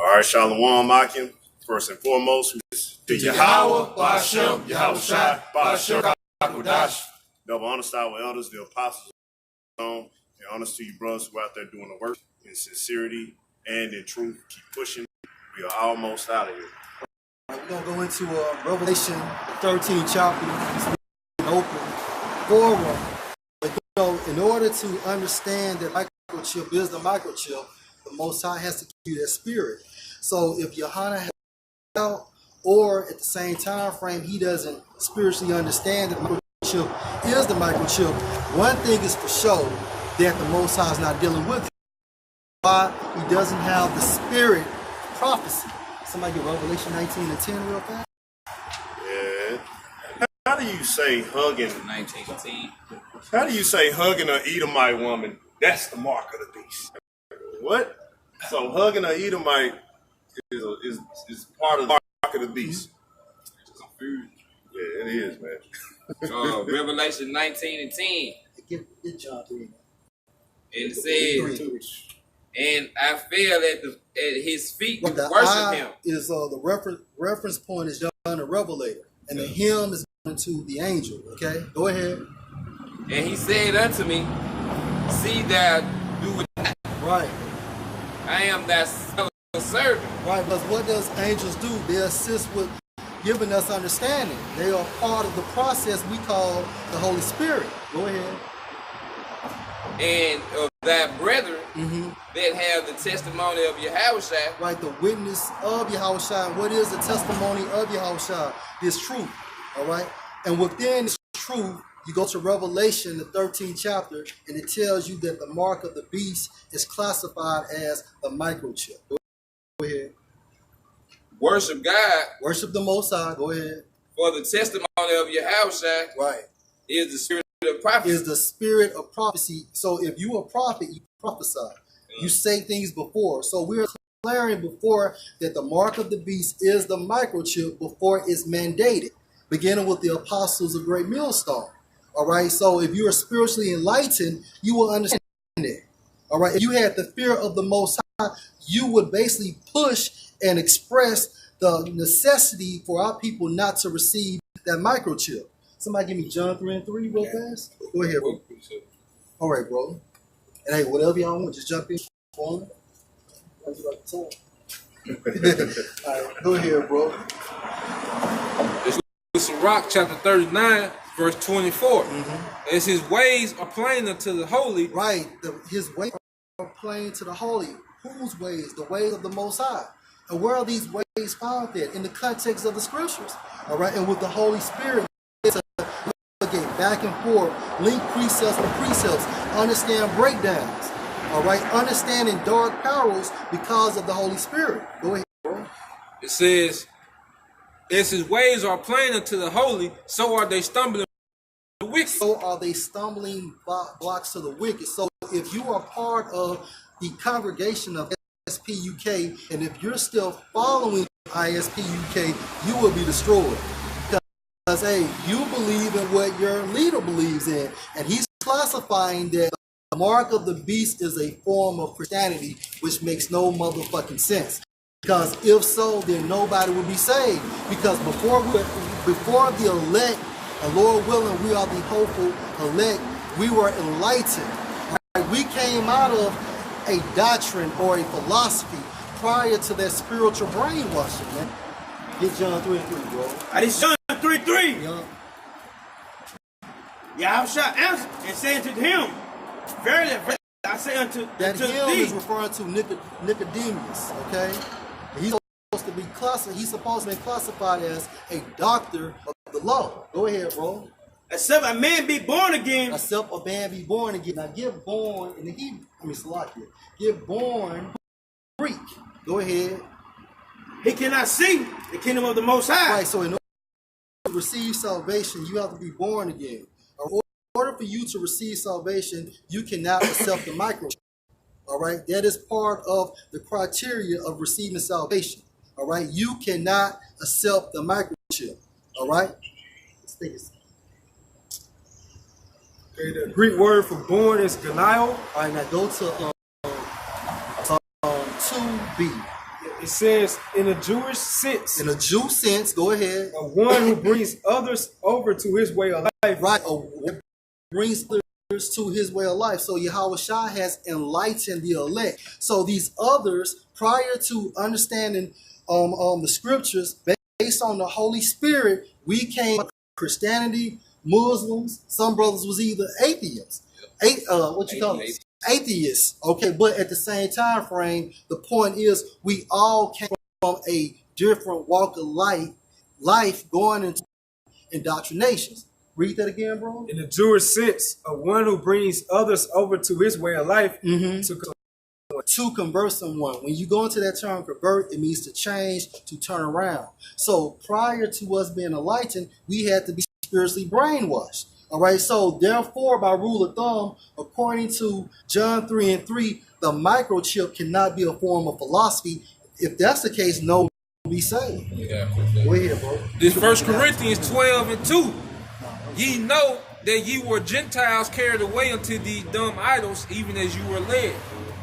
All right, Shalom, Akim. First and foremost, to Yahweh, Ba'ashem, Yahweh Shai, Ba'ashem, Hakodash. Double honor style with elders, the apostles, and honors to you brothers who are out there doing the work in sincerity and in truth. Keep pushing. We are almost out of here. We're going to go into Revelation 13 chapter. It's an open forum. But, in order to understand that microchip is the microchip, the Most High has to give you that spirit. So if Yohana has out, or at the same time frame, he doesn't spiritually understand that the microchip is the microchip, one thing is for sure that the Most High is not dealing with it. Why? He doesn't have the spirit prophecy. Somebody get Revelation 19 and 10 real fast. Yeah. How do you say hugging 19:10? How do you say hugging an Edomite woman? That's the mark of the beast. What? So hugging an Edomite is part of the mark of the beast. Some food. Yeah, it is, man. Revelation 19 and 10. Get John 3. And it says, and I fell at his feet to worship him. Is the reference point is John the Revelator, and the hymn is to the angel. Okay, go ahead. And he said unto me, see thou do it not. Right. I am thy servant. Right, but what does angels do? They assist with giving us understanding. They are part of the process we call the Holy Spirit. Go ahead. And of thy brethren that have the testimony of Yahushua. Right, the witness of Yahushua. What is the testimony of Yahushua? This truth. All right, and within this truth, you go to Revelation, the 13th chapter, and it tells you that the mark of the beast is classified as the microchip. Go ahead. Worship God. Worship the Most High. Go ahead. For the testimony of Yahushua. Right. Is the spirit of prophecy. Is the spirit of prophecy. So if you are a prophet, you prophesy. You say things before. So we're declaring before that the mark of the beast is the microchip before it's mandated, beginning with the apostles of Great Millstone. All right. So if you are spiritually enlightened, you will understand it. All right. If you had the fear of the Most High, you would basically push and express the necessity for our people not to receive that microchip. Somebody give me John 3 and 3 real fast. Go ahead, bro. All right, bro. And hey, whatever y'all want, just jump in. All right, go ahead, bro. It's Sirach chapter 39, verse 24. As his ways are plain unto the holy. Right, his ways are plain to the holy. Whose ways? The ways of the Most High. And where are these ways found at? In the context of the scriptures. All right, and with the Holy Spirit, it's back and forth, link precepts with precepts, understand breakdowns. All right, understanding dark perils because of the Holy Spirit. Go ahead, bro. It says, as his ways are plain unto the holy, so are they stumbling to the wicked. So are they stumbling blocks to the wicked. So if you are part of the congregation of ISPUK, and if you're still following ISPUK, you will be destroyed. Because, hey, you believe in what your leader believes in, and he's classifying that the mark of the beast is a form of Christianity, which makes no motherfucking sense. Because if so, then nobody would be saved. Because before the elect, and Lord willing, we are the hopeful elect, we were enlightened. Right? We came out of a doctrine or a philosophy prior to that spiritual brainwashing, man. Get John 3 and 3, bro. I just John 3:3. Yahushua answered and said to him, verily, verily, I say unto that him him is referring to Nicodemus, okay? He's supposed to be classified as a doctor of the law. Go ahead, bro. Except a man be born again. Except a man be born again. Now get born in the Hebrew. Salakia. Get born Greek. Go ahead. He cannot see the kingdom of the Most High. Right, so in order to receive salvation, you have to be born again. In order for you to receive salvation, you cannot accept the microchip. All right, that is part of the criteria of receiving salvation. All right, you cannot accept the microchip. All right, let's take it. Okay, the Greek word for born is ganaio. All right, now go to 2b. It says, in a Jewish sense, In a Jew sense, go ahead. one who brings others over to his way of life. Right, brings others to his way of life. So Yahweh Shai has enlightened the elect. So these others, prior to understanding the scriptures, based on the Holy Spirit, we came Christianity, Muslims. Some brothers was either atheists. What you call it? Atheists. Okay, but at the same time frame, the point is we all came from a different walk of life going into indoctrinations. Read that again, bro. In the Jewish sense, of one who brings others over to his way of life. To convert someone. When you go into that term convert, it means to change, to turn around. So prior to us being enlightened, we had to be spiritually brainwashed. All right. So therefore, by rule of thumb, according to John 3:3, the microchip cannot be a form of philosophy. If that's the case, no, be saved. Yeah. Go ahead, bro. This 1 Corinthians 12:2. Ye know that ye were Gentiles carried away unto these dumb idols, even as you were led.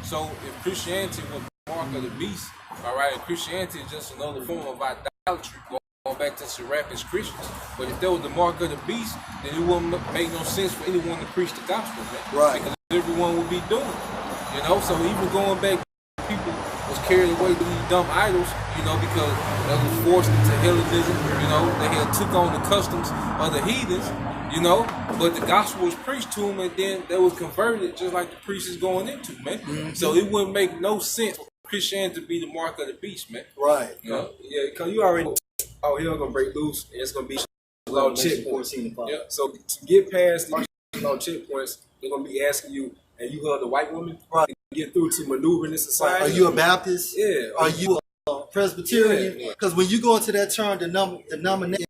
So if Christianity was the mark of the beast, all right, Christianity is just another form of idolatry, going back to Serapis Christians. But if that was the mark of the beast, then it wouldn't make no sense for anyone to preach the gospel, man. Right. Because everyone would be doing it. You know, so even going back, people was carried away to these dumb idols, you know, because they was forced into Hellenism, you know, they had took on the customs of the heathens, you know, but the gospel was preached to them, and then they was converted just like the priest is going into, man. Mm-hmm. So it wouldn't make no sense for Christianity to be the mark of the beast, man. Right. You know? Yeah, because you already know, oh, hell gonna break loose, and it's gonna be law checkpoints. Yeah. So to get past these law checkpoints, they're gonna be asking you, and you the white woman, right, to get through to maneuver in this society. Are you a Baptist? Yeah. Are you a Presbyterian? Because when you go into that term, denomination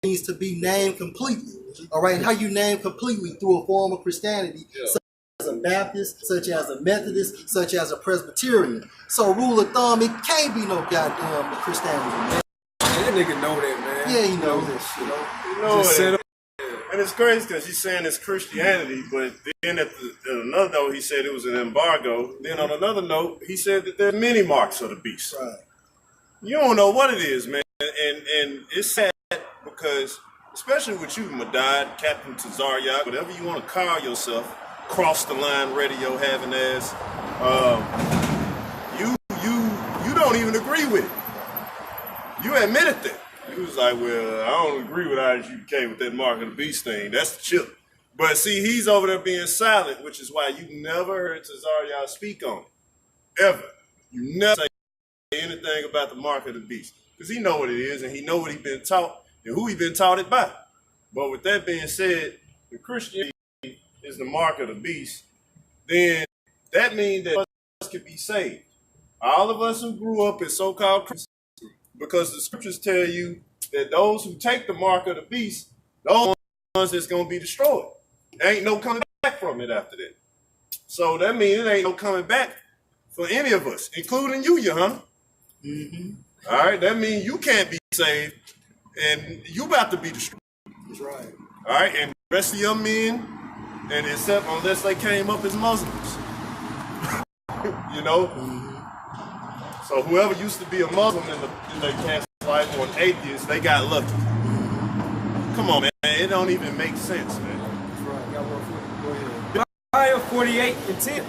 means to be named completely. All right, and how you name completely through a form of Christianity, such as a Baptist, such as a Methodist, such as a Presbyterian. So rule of thumb, it can't be no goddamn Christianity, man. That nigga know that, man. Yeah, he knows this shit. You know it. And it's crazy because he's saying it's Christianity, but then at another note, he said it was an embargo. Then on another note, he said that there are many marks of the beast. Right. You don't know what it is, man. And it's sad because, especially with you, Madad, Captain Tazaryak, whatever you want to call yourself, cross the line radio having ass, you don't even agree with it. You admitted that. He was like, well, I don't agree with ISUK with that mark of the beast thing. That's the chip. But see, he's over there being silent, which is why you never heard Tazaryak speak on it. Ever. You never say anything about the mark of the beast. Because he know what it is, and he know what he been taught, and who he been taught it by. But with that being said, if Christianity is the mark of the beast, then that means that us could be saved. All of us who grew up as so-called Christians, because the scriptures tell you that those who take the mark of the beast, those ones that's going to be destroyed. There ain't no coming back from it after that. So that means it ain't no coming back for any of us, including you, Johanna. Mm-hmm. All right, that means you can't be saved, and you about to be destroyed. That's right. All right, and the rest of your men, and except unless they came up as Muslims, you know. Mm-hmm. So whoever used to be a Muslim in their past life or an atheist, they got lucky. Come on, man. It don't even make sense, man. That's right. Got one foot. Go ahead. Isaiah 48:10.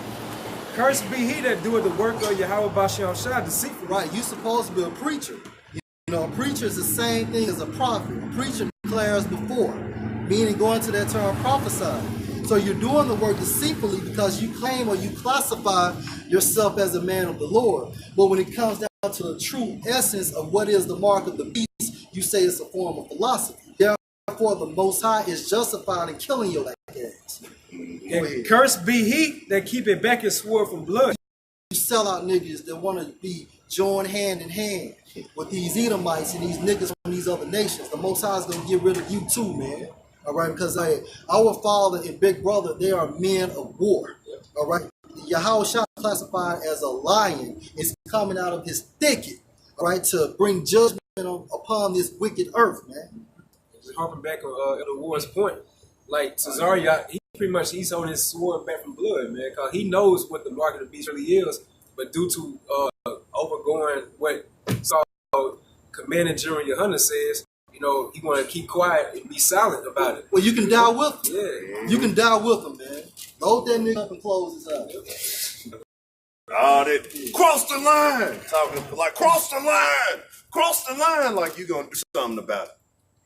Cursed be he that doeth the work of Yahweh Bashem Shai deceitfully. Right. You're supposed to be a preacher. You know, a preacher is the same thing as a prophet. A preacher declares before, meaning going to that term prophesy. So you're doing the work deceitfully because you claim or you classify yourself as a man of the Lord. But when it comes down to the true essence of what is the mark of the beast, you say it's a form of philosophy. Therefore, the Most High is justified in killing your ass. And cursed be he that keepeth back his sword from blood. You sell out niggas that want to be joined hand in hand with these Edomites and these niggas from these other nations. The Most High is going to get rid of you too, man. All right, because our father and big brother, they are men of war. All right, Yahweh Shai classified as a lion is coming out of his thicket. All right, to bring judgment upon this wicked earth, man. Harping back on the war's point, like Tazaryak, he pretty much he's on his sword back from blood, man, because he knows what the mark of the beast really is, but due to overgoing what command in General Yohana says, you know, he want to keep quiet and be silent about it. Well, you can die with him. Yeah. You can die with him, man. Load that nigga up and close his eyes. All that cross the line, talking like cross the line, like you gonna do something about it,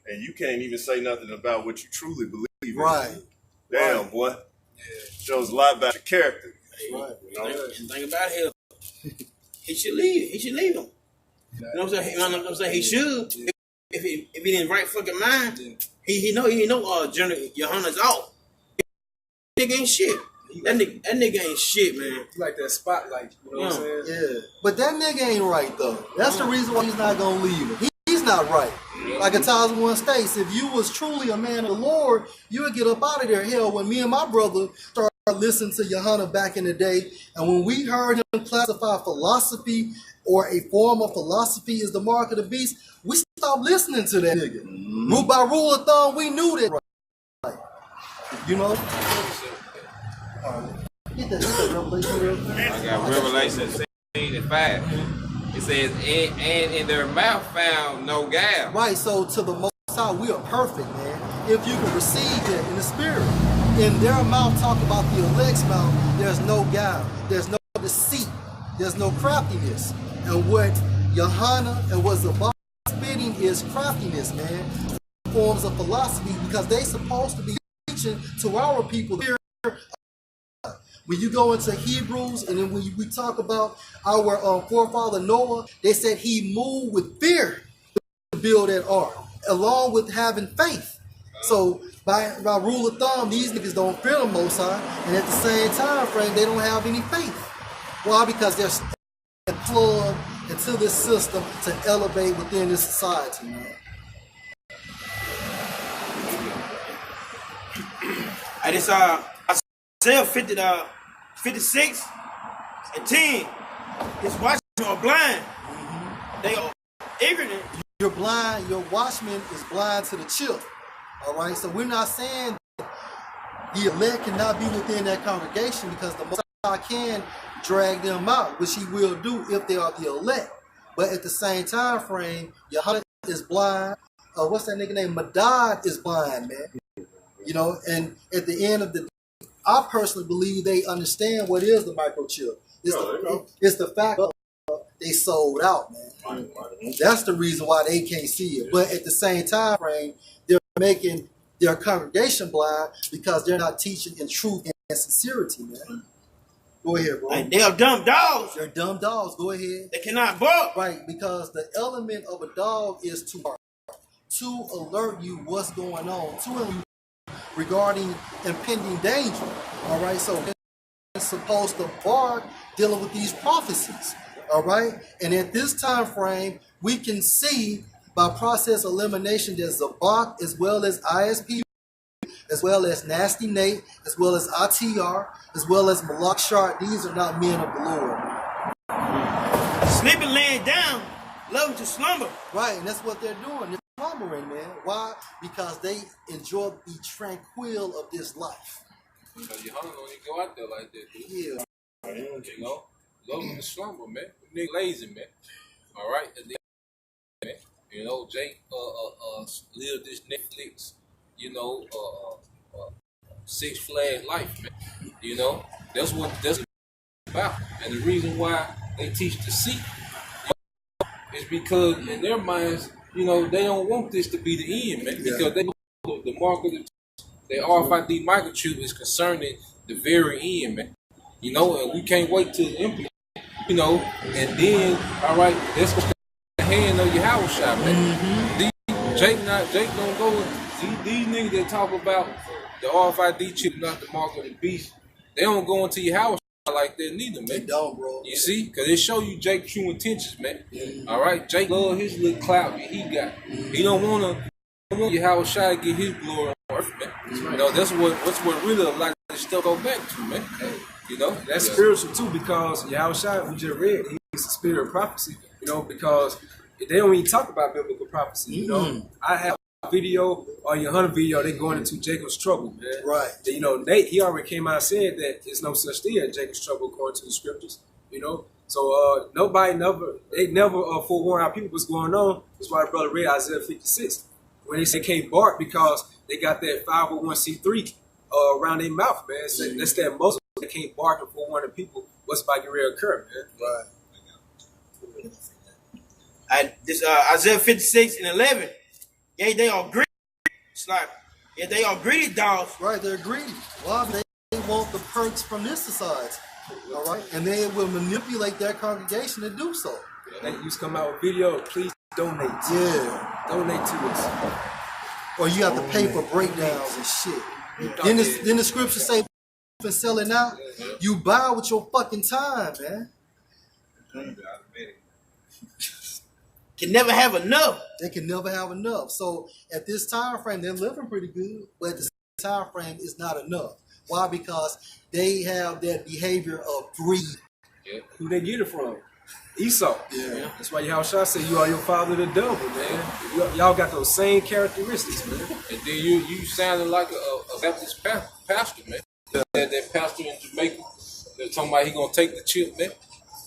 and you can't even say nothing about what you truly believe in. Right. Damn, boy. Shows a lot about your character. Right. You know? And think about him. He should leave. He should leave him. You know what I'm saying? You know what I'm saying? He should. If he in his right fucking mind, he know General Yohana's off. Nigga ain't shit. That nigga ain't shit, man. He like that spotlight, you know what I'm saying? Yeah. But that nigga ain't right, though. That's the reason why he's not going to leave him. He's not right. Like Ataz 1 states, if you was truly a man of the Lord, you would get up out of there. Hell, when me and my brother started listening to Yohana back in the day, and when we heard him classify philosophy or a form of philosophy is the mark of the beast, we stopped listening to that nigga. By rule of thumb, we knew that. Right. You know? Get that Revelation real quick. I got Revelation 16:5. It says, and in their mouth found no guile. Right, so to the Most High, we are perfect, man. If you can receive it in the spirit. In their mouth, talk about the elect's mouth, there's no guile. There's no deceit. There's no craftiness. And what Yohana and what Zabak spitting is craftiness, man. Forms of philosophy, because they supposed to be teaching to our people here. When you go into Hebrews, and then when we talk about our forefather Noah, they said he moved with fear to build that ark, along with having faith. So by rule of thumb, these niggas don't fear the Most High, and at the same time frame, they don't have any faith. Why? Because they're plugged into this system to elevate within this society, man. I just Isaiah 56 and 10. His watchmen are blind. They are ignorant. You're blind. Your watchman is blind to the chip. All right. So we're not saying the elect cannot be within that congregation, because the Most High can drag them out, which He will do if they are the elect. But at the same time frame, Yohana is blind. What's that nigga name? Madad is blind, man. You know, and at the end of the day, I personally believe they understand what is the microchip. It's the fact of they sold out, man. That's the reason why they can't see it. But at the same time frame, they're making their congregation blind because they're not teaching in truth and sincerity, man. Go ahead, bro. Like, they are dumb dogs. They're dumb dogs. Go ahead. They cannot bark. Right, because the element of a dog is to bark, to alert you what's going on, to alert you regarding impending danger. All right, so they're supposed to bark dealing with these prophecies. All right, and at this time frame, we can see by process elimination that Zabak, as well as ISP, as well as Nasty Nate, as well as ITR, as well as Malak Sharp, these are not men of the Lord. Sleeping, laying down, loving to slumber. Right, and that's what they're doing. They're slumbering, man. Why? Because they enjoy the tranquil of this life. You know, Yohana don't even go out there like that, dude. Yeah. You know, loving the slumber, man. Nigga lazy, man. All right, man. You know, Jake lived this Netflix, you know, Six Flag life, man. You know, that's what that's about. And the reason why they teach the seek is because in their minds, you know, they don't want this to be the end, man. Because they know the mark of the RFID microchip is concerning the very end, man. You know, and we can't wait to implement, you know, and then, all right, that's the hand of your house shop, man. Jake don't go with these niggas that talk about the RFID chip, not the mark of the beast. They don't go into your house like that neither, man. They don't, bro. You see? Because they show you Jake's true intentions, man. All right? Jake love his little clout that he got. He don't want your house shot to get his glory on earth, man. You know, that's what really a lot of this stuff go back to, man. You know? That's spiritual, too, because Yahushua, we just read, he's the spirit of prophecy, you know, because they don't even talk about biblical prophecy, you know. I have a video on your Hunter video, they going into Jacob's trouble, man. Right. You know, he already came out and said that there's no such thing as Jacob's trouble according to the scriptures, you know. So they never forewarned our people what's going on. That's why brother read Isaiah 56 when they say can't bark because they got that 501c3 around their mouth, man. So that's that muzzle. They can't bark and forewarn the people what's about to real occur, man. Right. This Isaiah 56 and 11. Yeah, they are greedy. It's like, yeah, they are greedy dogs. Right, they're greedy. Why? They want the perks from this society. All right, and they will manipulate their congregation to do so. They used to come out with video. Please donate. Yeah, donate to us. Or you have to pay for breakdowns and shit. Then the scripture say, "And sell it now." You buy with your fucking time, man. Can never have enough. They can never have enough. So at this time frame, they're living pretty good, but at the same time frame, it's not enough. Why? Because they have that behavior of greed. Yeah. Who they get it from? Esau. Yeah. That's why Yahushua said you are your father the devil, man. Y'all got those same characteristics, man. And then you sounded like a Baptist pastor, man. That pastor in Jamaica, they're talking about he gonna take the chip, man.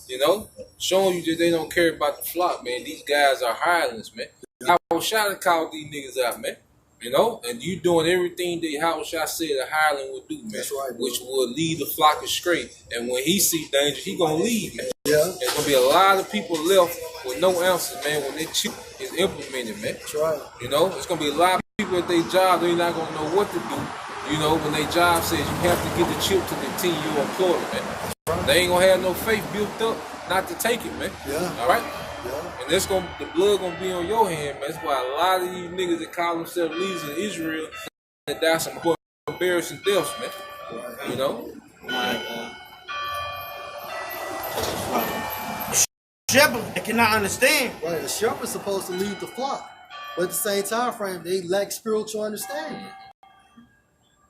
You know, showing you that they don't care about the flock, man. These guys are hirelings, man. Yahushua called these niggas out, man. You know, and you doing everything that Yahushua said a hireling would do, man. That's right, bro. Which will lead the flock astray. And when he see danger, he gonna leave, man. Yeah. There's gonna be a lot of people left with no answers, man, when that chip is implemented, man. That's right. You know, it's gonna be a lot of people at their job, they're not gonna know what to do. You know, when their job says you have to get the chip to continue your employment, man. They ain't gonna have no faith built up not to take it, man. Yeah. All right? Yeah. And that's the blood gonna be on your hand, man. That's why a lot of these niggas that call themselves leaders in Israel that die some embarrassing deaths, man. Right. You know? Shepherd, they cannot understand. Right. The shepherd's supposed to lead the flock, but at the same time frame, they lack spiritual understanding.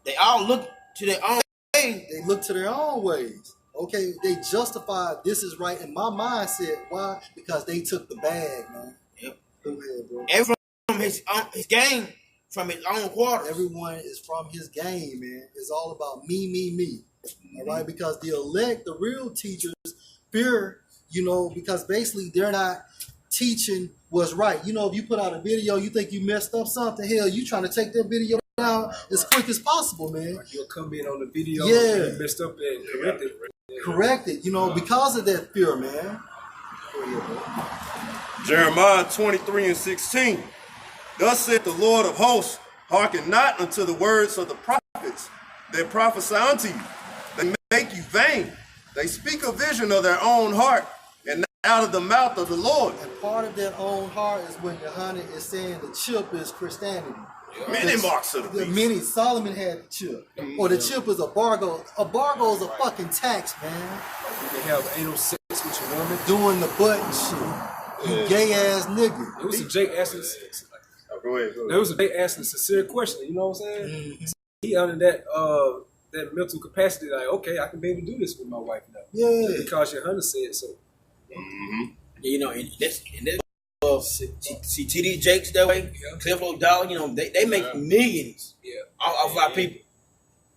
They all look to their own way. They look to their own ways. Okay, they justify this is right in my mindset. Why? Because they took the bag, man. Yep. Go ahead, bro. Everyone from his game, from his own quarters. Everyone is from his game, man. It's all about me, me, me. All right, because the elect, the real teachers, fear, you know, because basically they're not teaching what's right. You know, if you put out a video, you think you messed up something, hell, you trying to take that video down as quick as possible, man. You'll come in on the video, Yeah. and you messed up and correct it. Correct it, you know, because of that fear, man. Jeremiah 23:16. Thus saith the Lord of hosts, hearken not unto the words of the prophets that prophesy unto you. They make you vain. They speak a vision of their own heart and not out of the mouth of the Lord. And part of that own heart is when Yohanan is saying the chip is Christianity. Many marks of the beast. Many Solomon had the chip. Or the chip is a bargo. A bargo is a fucking tax, man. You can have anal sex with your woman. Doing the butt and shit. You gay ass nigga. It was a Jake asking. Go ahead. There was a Jake asking a sincere question. You know what I'm saying? Mm-hmm. He under that mental capacity, like, okay, I can be able to do this with my wife now. Yeah. Because your hunter said so. You know, and that's see TD Jakes that way, Cliff O'Donnell, you know, they make millions off our people.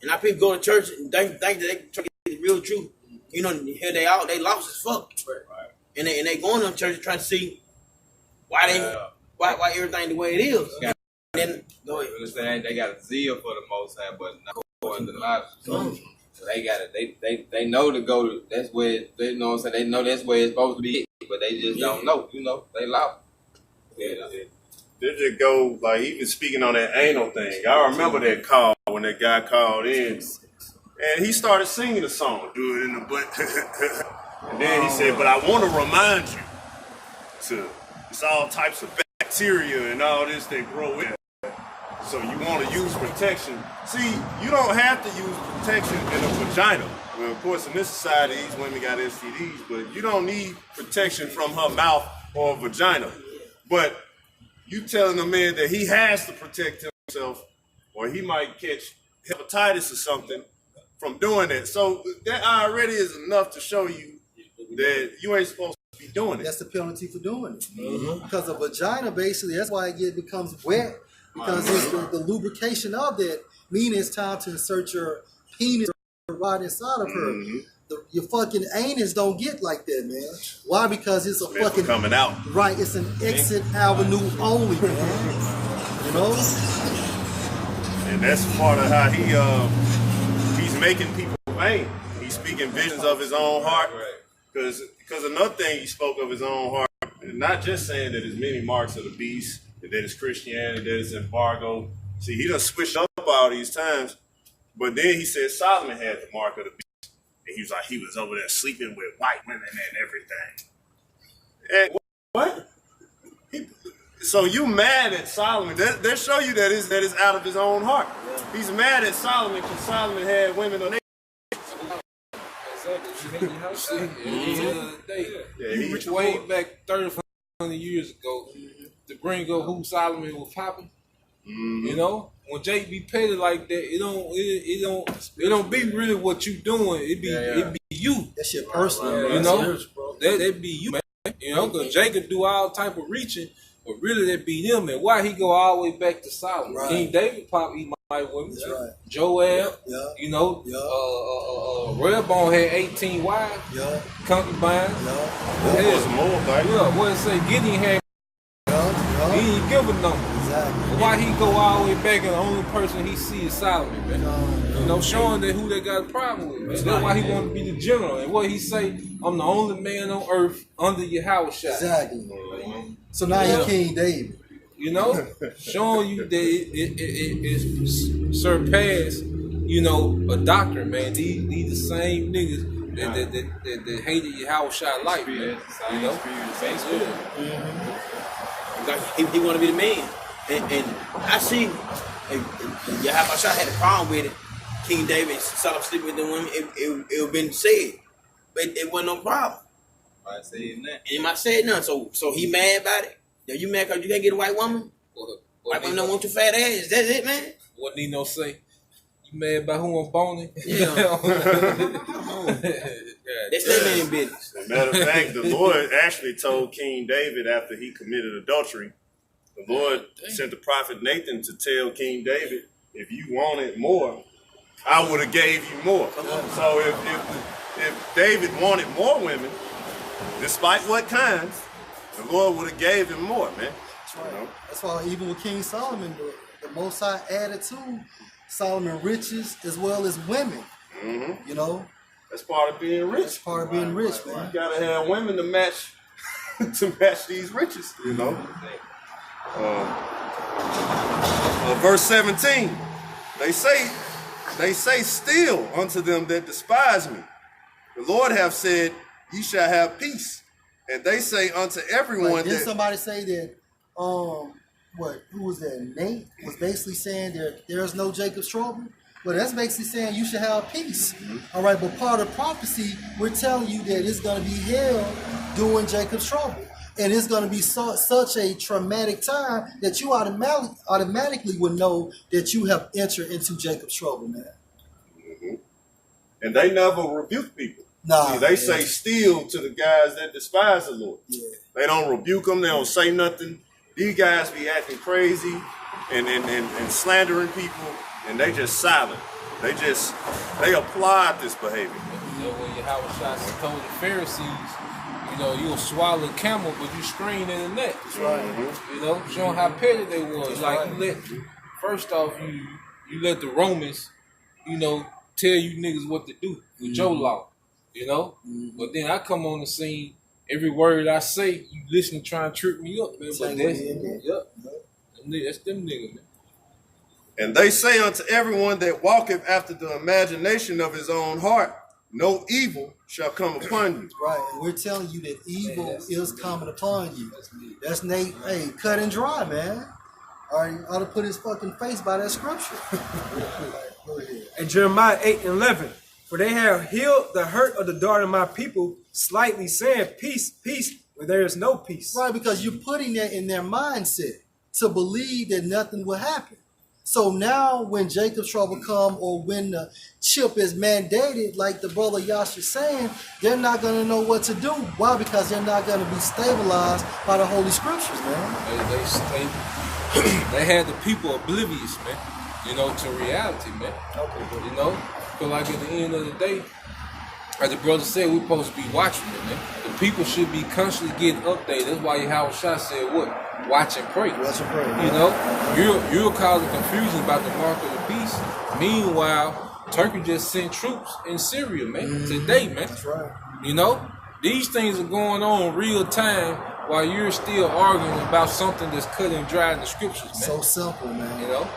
And our people go to church and think that they try to get the real truth. You know, here they are, they lost as fuck. Right. And they going to church trying to see why everything the way it is. Then go ahead. They got a zeal for the Most High, but not according to the Bible. So they got it. They know to go to. That's where they know. What I'm saying, they know that's where it's supposed to be, but they just don't know. You know, they lost. Yeah. They just go, like, even speaking on that anal thing. I remember that call when that guy called in, and he started singing a song, do it in the butt. And then he said, but I want to remind you it's all types of bacteria and all this that grow in. So you want to use protection. See, you don't have to use protection in a vagina. Well, of course, in this society, these women got STDs, but you don't need protection from her mouth or vagina. But you telling a man that he has to protect himself, or he might catch hepatitis or something from doing that. So that already is enough to show you that you ain't supposed to be doing it. That's the penalty for doing it. Because a vagina, basically, that's why it becomes wet. Because it's the lubrication of that, meaning it's time to insert your penis right inside of her. your fucking anus don't get like that, man. Why? Because it's a It's fucking coming out. right. It's an exit avenue only, man. You know. And that's part of how he's making people vain. He's speaking visions of his own heart. Because another thing he spoke of his own heart, and not just saying that there's many marks of the beast, that it's Christianity, that it's embargo. See, he done switched up all these times. But then he said Solomon had the mark of the beast. And he was like, he was over there sleeping with white women and everything. And what? So you mad at Solomon? That show you that it's out of his own heart. He's mad at Solomon because Solomon had women on their. He reached way back 3,400 years ago to bring up who Solomon was popping. You know, when Jake be petty like that, it don't be really what you doing. It be you. That shit personal. You know, that be you, man. You know, because Jake could do all type of reaching, but really that be them. And why he go all the way back to Solomon? Right. King David probably might women. Right. Joab. Yeah. You know. Yeah. Rehoboam had 18 wives. Yeah. Concubines. Yeah. There was more, baby. Yeah. What it say? Gideon had. He ain't give a number. Exactly. Why he go all the way back and the only person he see is Solomon, man? You know, showing that who they got a problem with, man. That's why he wanted to be the general. And what he say, I'm the only man on earth under Yahweh shot. Exactly. So now he King David. You know, showing you that it surpassed, you know, a doctrine, man. These the same niggas that hated Yahweh shot life, man. You know, He want to be the man, and I see. Yahweh Shah had a problem with it. King David saw him sleep with the women. It would been said, but it wasn't no problem. I say that. And he might say nothing. So he mad about it. Now you mad because you can't get a white woman? White woman don't want your fat ass. That's it, man. What Nino say? You mad about who I'm boning? Yeah. That's that man business. As a matter of fact, the Lord actually told King David after he committed adultery, the Lord sent the prophet Nathan to tell King David, if you wanted more, I would have gave you more. So if David wanted more women, despite what kinds, the Lord would have gave him more, man. That's right. You know? That's why even with King Solomon, the Most High added to Solomon riches as well as women. You know? That's part of being rich. That's part of being rich, man. You gotta have women to match these riches, you know. Verse 17, they say still unto them that despise me, the Lord hath said, ye shall have peace. And they say unto everyone didn't somebody say that who was that? Nate was basically saying there's no Jacob's trouble. Well, that's basically saying you should have peace. All right, but part of prophecy, we're telling you that it's going to be hell during Jacob's trouble. And it's going to be such a traumatic time that you automatically would know that you have entered into Jacob's trouble, man. And they never rebuke people. Nah, see, they say still to the guys that despise the Lord. Yeah. They don't rebuke them. They don't say nothing. These guys be acting crazy and slandering people. And they just silent. They applaud this behavior. You know, when Yahweh Shah told the Pharisees, you know, you'll swallow a camel, but you scream in the neck. That's right. You know, showing how petty they was. Like, first off, you let the Romans, you know, tell you niggas what to do with your law. You know? But then I come on the scene, every word I say, you listen to try and trip me up, man. But that's them niggas, man. And they say unto everyone that walketh after the imagination of his own heart, no evil shall come upon you. Right, and we're telling you that evil is coming upon you. That's Nate, cut and dry, man. All right, ought to put his fucking face by that scripture. Go ahead. And Jeremiah 8:11, for they have healed the hurt of the daughter of my people, slightly saying, peace, peace, where there is no peace. Right, because you're putting that in their mindset to believe that nothing will happen. So now when Jacob's trouble come or when the chip is mandated, like the brother Yash is saying, they're not going to know what to do. Why? Because they're not going to be stabilized by the Holy Scriptures, man. They had the people oblivious, man, you know, to reality, man. Okay. You know, because like at the end of the day, As the brother said, we're supposed to be watching them, man. The people should be constantly getting updated. That's why Yahweh Shah said what? Watch and pray. Watch and pray. You know, you're causing confusion about the mark of the beast. Meanwhile, Turkey just sent troops in Syria, man, today, man. That's right. You know, these things are going on in real time while you're still arguing about something that's cut and dry in the scriptures, man. So simple, man. You know?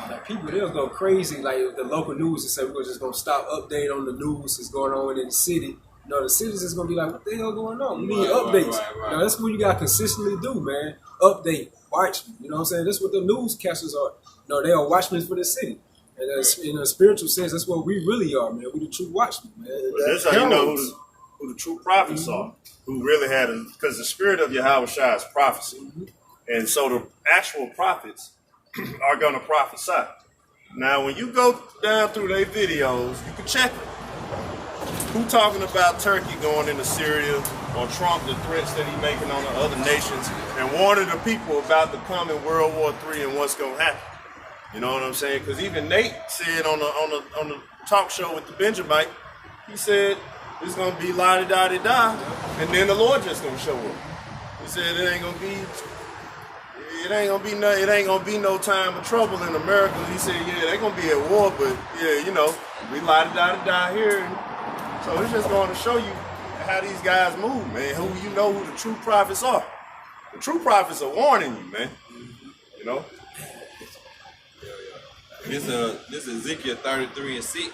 Like people, they'll go crazy. Like the local news and say we're just gonna stop updating on the news that's going on in the city. You know, the cities is gonna be like, what the hell going on? We need updates. Right. You know, that's what you gotta consistently do, man. Update, watch. You know what I'm saying? That's what the newscasters are. You know, they are watchmen for the city. And in a spiritual sense, that's what we really are, man. We the true watchmen, man. But that's how you know who the true prophets are, who really had because the spirit of Yahweh Shah is prophecy. And so the actual prophets are going to prophesy. Now, when you go down through their videos, you can check it. Who talking about Turkey going into Syria, or Trump, the threats that he's making on the other nations, and warning the people about the coming World War III and what's going to happen? You know what I'm saying? Because even Nate said on the talk show with the Benjamite, he said it's going to be la-di-da-di-da, and then the Lord just going to show up. He said it ain't gonna be no time of trouble in America. He said, yeah, they're gonna be at war, but yeah, you know, we la-di-da-di-da here. So it's just going to show you how these guys move, man. Who the true prophets are. The true prophets are warning you, man. You know. This is Ezekiel 33:6.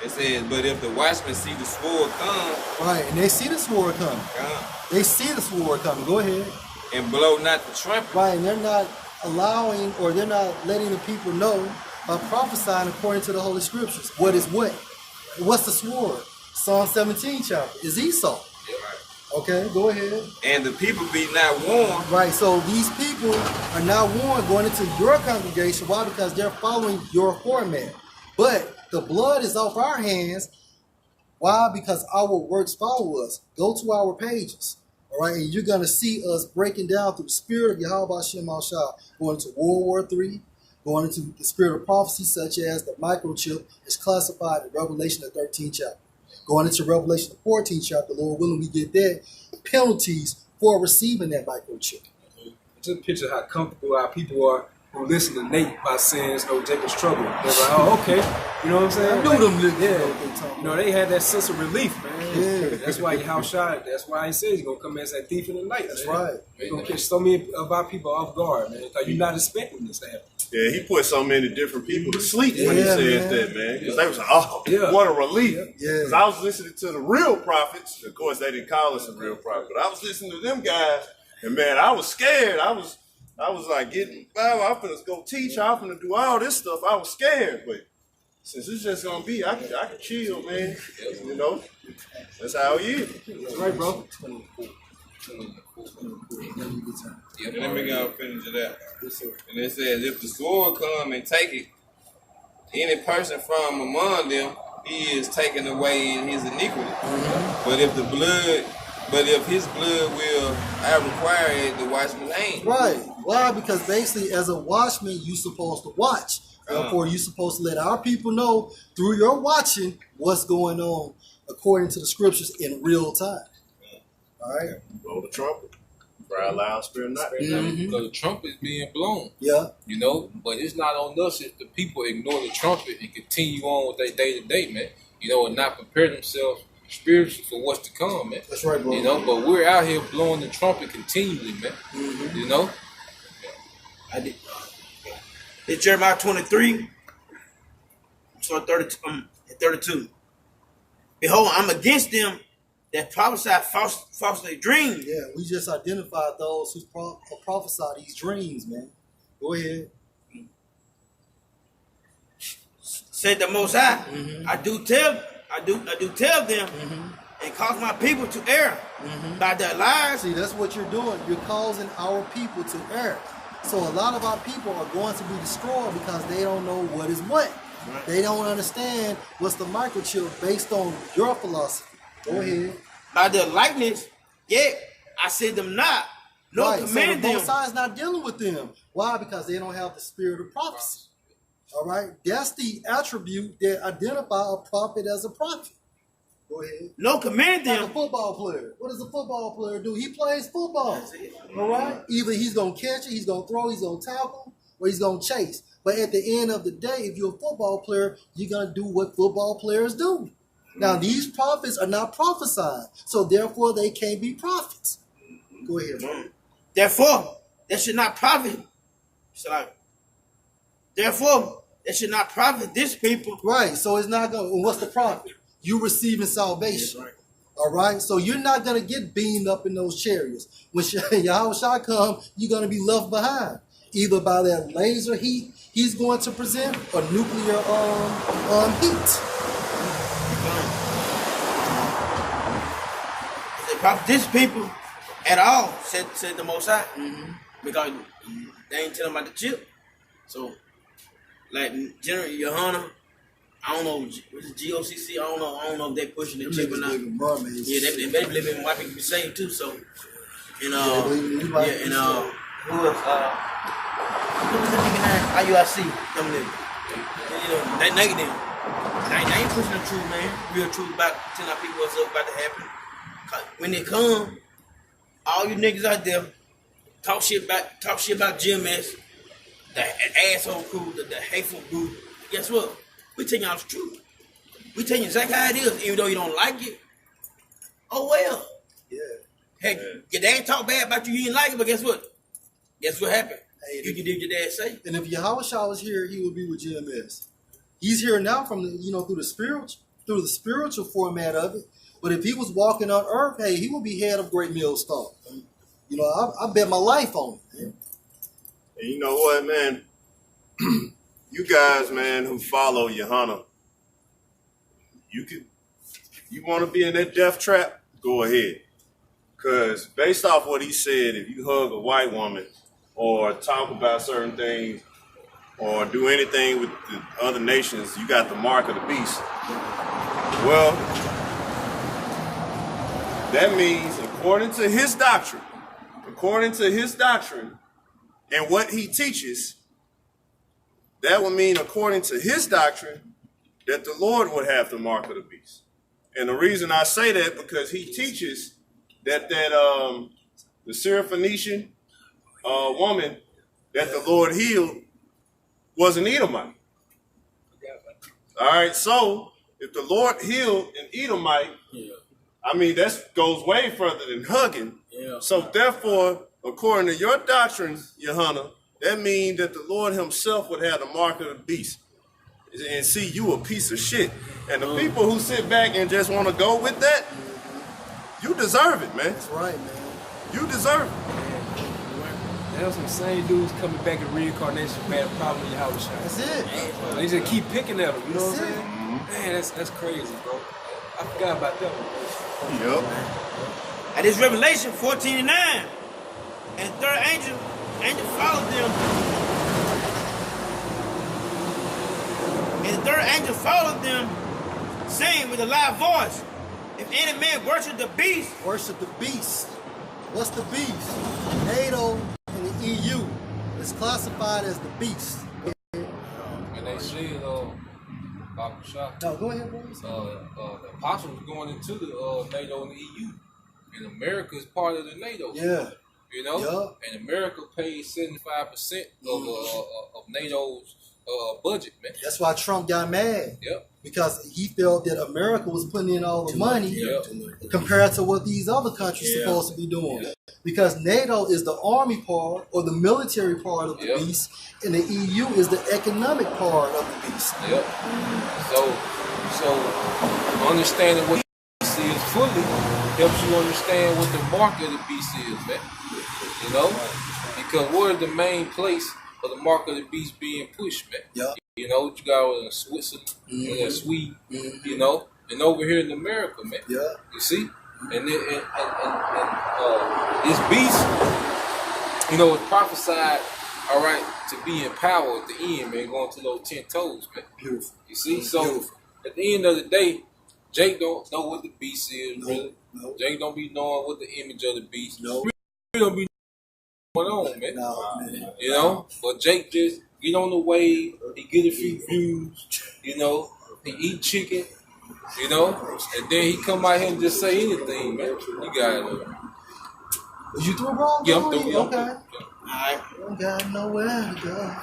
It says, but if the watchmen see the sword come, Right, and they see the sword coming. They see the sword coming. Go ahead. and blow not the trumpet, Right, and they're not allowing, or they're not letting the people know by prophesying according to the Holy Scriptures. What is what? What's the sword? Psalm 17 chapter is Esau. Okay, go ahead. and the people be not warned, Right, so these people are not warned going into your congregation. Why? Because they're following your format. But the blood is off our hands. Why? Because our works follow us. Go to our pages. All right, and you're going to see us breaking down through the spirit of Yahweh Shem Shah, going into World War III, going into the spirit of prophecy, such as the microchip is classified in Revelation, the 13th chapter. Going into Revelation, the 14th chapter, Lord willing, we get that. Penalties for receiving that microchip. Just picture how comfortable our people are who listen to Nate by saying no Jacob's trouble. They're like, oh, okay. You know what I'm saying? I knew them niggas. Yeah. You know, they had that sense of relief, man. Yeah. That's why how shy. That's why he says he's gonna come as that thief in the night. That's man. right. He's gonna catch so many of our people off guard, man. Because you're not expecting this to happen. Yeah, he put so many different people to sleep when he Yeah, said man. that, man. Because they was like, oh, Yeah. what a relief. Yeah. Because I was listening to the real prophets. Of course, they didn't call us a real prophet, but I was listening to them guys, and man, I was scared. I was like getting, I'm finna go teach, I'm finna do all this stuff. I was scared, but since it's just gonna be, I can chill, man. You know, that's how he is. That's right, bro. and let me go finish it out. And it says, if the sword come and take it, any person from among them, he is taken away in his iniquity. But if his blood will require it, the watchman's ain't. Right. Why? Because basically, as a watchman, you're supposed to watch. Therefore, you're supposed to let our people know through your watching what's going on according to the scriptures in real time. All right. Blow the trumpet. Cry loud, spare not. Because the trumpet is being blown. Yeah. You know, but it's not on us if the people ignore the trumpet and continue on with their day to day, man. You know, and not prepare themselves spiritually for what's to come, man. That's right, bro. You know, but we're out here blowing the trumpet continually, man. You know? I did. It's Jeremiah 23. So 32. Behold, I'm against them that prophesy falsely dreams. Yeah, we just identified those who prophesy these dreams, man. Go ahead. Said the Most High. I do tell them and cause my people to err by their lies. See, that's what you're doing. You're causing our people to err. So a lot of our people are going to be destroyed because they don't know what is what. Right. They don't understand what's the microchip based on your philosophy. Go ahead. By their likeness, yet I said them not, nor Right. command So the them. Most High is not dealing with them. Why? Because they don't have the spirit of prophecy. All right. That's the attribute that identify a prophet as a prophet. Go ahead. No command Like a them. football player. What does a football player do? He plays football. That's it. All right? Either he's going to catch it, he's going to throw, he's going to tackle, or he's going to chase. But at the end of the day, if you're a football player, you're going to do what football players do. Now, these prophets are not prophesying, so therefore they can't be prophets. Go ahead, man. Therefore, that should not profit. So, therefore, that should not profit this people. Right, so it's not going to, what's the profit? You receiving salvation. Right. All right, so you're not going to get beamed up in those chariots. When Yahweh come, you're going to be left behind, either by that laser heat he's going to present or nuclear heat. They profit this people at all, said the Most High. Because they ain't telling about the chip. So, like General Yohana, I don't know, what's it, GOCC? I don't know if they pushing the chip or not. Yeah, they believe in white people be saved too. So, and who else? Who was the nigga name? IUIC, them niggas. You know, they negative. They ain't pushing the truth, man. Real truth about telling our people what's up about to happen. 'Cause when they come, all you niggas out there talk shit about GMS, the asshole crew, the hateful group. Guess what? We tell y'all the truth. We tell you exactly how it is, even though you don't like it. Oh well. Yeah. Heck, your dad talk bad about you, you didn't like it, but guess what? Guess what happened? You did your dad say. And if Yahweh was here, he would be with GMS. He's here now from the, through the spiritual format of it. But if he was walking on earth, hey, he would be head of Great Millstone. I bet my life on it. Man. And you know what, man? You guys, man, who follow Yohana, you want to be in that death trap? Go ahead. Because based off what he said, if you hug a white woman or talk about certain things or do anything with the other nations, you got the mark of the beast. Well, that means according to his doctrine, and what he teaches, that would mean according to his doctrine that the Lord would have the mark of the beast. And the reason I say that because he teaches that the Syrophoenician woman that the Lord healed was an Edomite. All right, so if the Lord healed an Edomite, I mean, that goes way further than hugging. Yeah. So therefore, according to your doctrine, Yohana, that means that the Lord himself would have the mark of the beast. And see, you a piece of shit. And the people who sit back and just want to go with that, you deserve it, man. That's right, man. You deserve it. There's some same dudes coming back in reincarnation who had a problem with Yahweh. That's it. They just keep picking at them, you know what I'm That's it. saying? Man, that's crazy, bro. I forgot about that one. Yep. At this Revelation 14:9, and the third angel followed them. And the third angel followed them, saying with a loud voice, if any man worship the beast, Worship the beast. What's the beast? NATO and the EU is classified as the beast. And they said, Baba Shah, No, go ahead, bro. the apostles going into the NATO and the EU. And America is part of the NATO. Yeah. You know? Yeah. And America pays 75% of NATO's budget, man. That's why Trump got mad. Yep. Because he felt that America was putting in all the money Yep. compared to what these other countries supposed to be doing. Yeah. Because NATO is the army part or the military part of the Yep. beast, and the EU is the economic part of the beast. Yep. So understanding what the beast is fully helps you understand what the mark of the beast is, man. You know? Because what is the main place of the mark of the beast being pushed, man? Yeah. You know, you got in Switzerland, you got Sweden, you know, and over here in America, man. Yeah. You see? And this beast, you know, is prophesied, all right, to be in power at the end, man, going to those 10 toes, man. Beautiful. You see? So Beautiful. at the end of the day, Jake don't know what the beast is, No, really. no. Jake don't be knowing what the image of the beast is. No. Really don't be knowing what's going on, man. No, man. You know? But Jake just get on the wave, he get a few views, you know, he eat chicken, You know, and then he come out here and just say anything, man. You got it. Was you through, bro? Yeah, I'm through. Okay. Alright. Don't got nowhere to go.